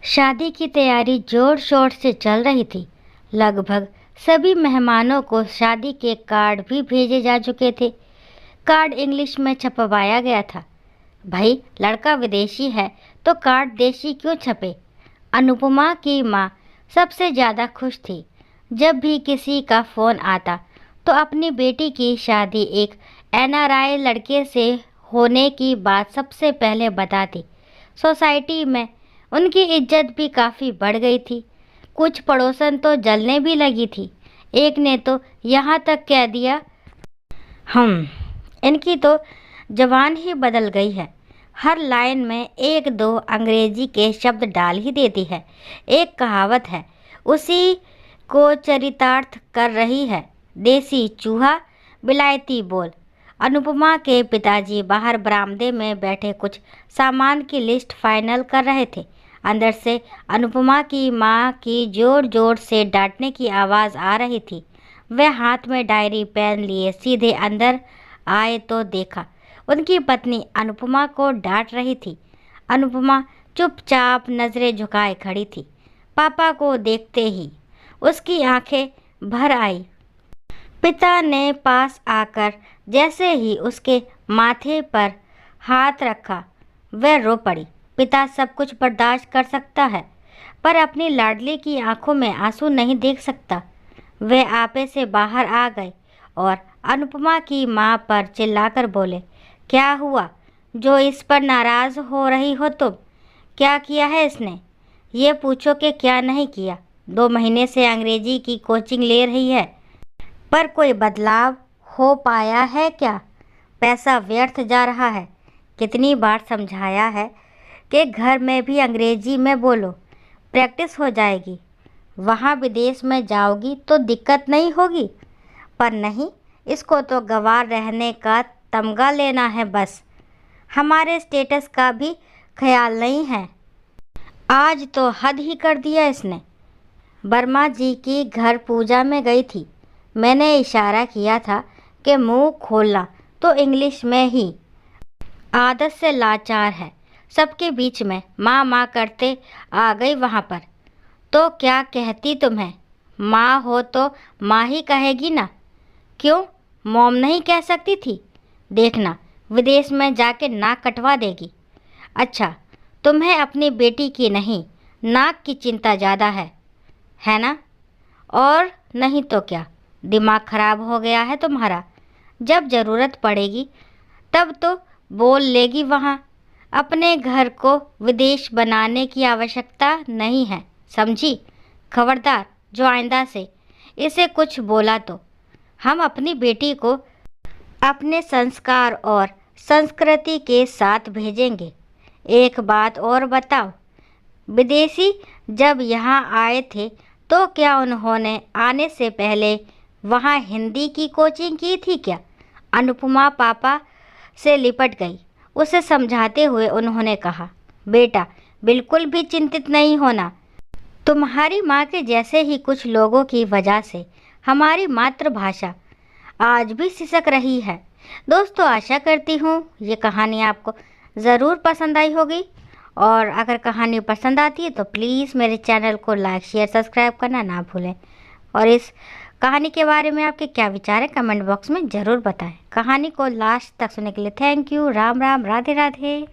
शादी की तैयारी जोर शोर से चल रही थी। लगभग सभी मेहमानों को शादी के कार्ड भी भेजे जा चुके थे। कार्ड इंग्लिश में छपवाया गया था। भाई, लड़का विदेशी है तो कार्ड देशी क्यों छपे? अनुपमा की माँ सबसे ज़्यादा खुश थी। जब भी किसी का फ़ोन आता तो अपनी बेटी की शादी एक एनआरआई लड़के से होने की बात सबसे पहले बताती। सोसाइटी में उनकी इज्जत भी काफ़ी बढ़ गई थी। कुछ पड़ोसन तो जलने भी लगी थी। एक ने तो यहाँ तक कह दिया, इनकी तो जबान ही बदल गई है। हर लाइन में एक दो अंग्रेजी के शब्द डाल ही देती है। एक कहावत है, उसी को चरितार्थ कर रही है, देसी चूहा विलायती बोल। अनुपमा के पिताजी बाहर बरामदे में बैठे कुछ सामान की लिस्ट फाइनल कर रहे थे। अंदर से अनुपमा की माँ की जोर जोर से डांटने की आवाज़ आ रही थी। वह हाथ में डायरी पेन लिए सीधे अंदर आए तो देखा उनकी पत्नी अनुपमा को डांट रही थी। अनुपमा चुपचाप नज़रें झुकाए खड़ी थी। पापा को देखते ही उसकी आंखें भर आई। पिता ने पास आकर जैसे ही उसके माथे पर हाथ रखा, वह रो पड़ी। पिता सब कुछ बर्दाश्त कर सकता है, पर अपनी लाडली की आंखों में आंसू नहीं देख सकता। वह आपे से बाहर आ गए और अनुपमा की माँ पर चिल्लाकर बोले, क्या हुआ जो इस पर नाराज़ हो रही हो तुम? क्या किया है इसने? ये पूछो कि क्या नहीं किया। 2 महीने से अंग्रेजी की कोचिंग ले रही है, पर कोई बदलाव हो पाया है क्या? पैसा व्यर्थ जा रहा है। कितनी बार समझाया है कि घर में भी अंग्रेजी में बोलो, प्रैक्टिस हो जाएगी। वहाँ विदेश में जाओगी तो दिक्कत नहीं होगी। पर नहीं, इसको तो गंवार रहने का तमगा लेना है बस। हमारे स्टेटस का भी ख्याल नहीं है। आज तो हद ही कर दिया इसने। वर्मा जी की घर पूजा में गई थी। मैंने इशारा किया था कि मुंह खोलना, तो इंग्लिश में ही। आदत से लाचार है। सबके बीच में माँ माँ करते आ गई वहाँ पर। तो क्या कहती तुम्हें? माँ हो तो माँ ही कहेगी ना। क्यों मॉम नहीं कह सकती थी? देखना, विदेश में जाके नाक कटवा देगी। अच्छा, तुम्हें अपनी बेटी की नहीं, नाक की चिंता ज़्यादा है ना? और नहीं तो क्या, दिमाग खराब हो गया है तुम्हारा। जब ज़रूरत पड़ेगी तब तो बोल लेगी वहाँ। अपने घर को विदेश बनाने की आवश्यकता नहीं है, समझी? खबरदार जो आइंदा से इसे कुछ बोला तो हम अपनी बेटी को अपने संस्कार और संस्कृति के साथ भेजेंगे। एक बात और बताओ, विदेशी जब यहाँ आए थे तो क्या उन्होंने आने से पहले वहाँ हिंदी की कोचिंग की थी क्या? अनुपमा पापा से लिपट गई। उसे समझाते हुए उन्होंने कहा, बेटा बिल्कुल भी चिंतित नहीं होना। तुम्हारी माँ के जैसे ही कुछ लोगों की वजह से हमारी मातृभाषा आज भी सिसक रही है। दोस्तों, आशा करती हूँ ये कहानी आपको ज़रूर पसंद आई होगी, और अगर कहानी पसंद आती है तो प्लीज़ मेरे चैनल को लाइक शेयर सब्सक्राइब करना ना भूलें। और इस कहानी के बारे में आपके क्या विचार है कमेंट बॉक्स में ज़रूर बताएं। कहानी को लास्ट तक सुनने के लिए थैंक यू। राम राम, राधे राधे।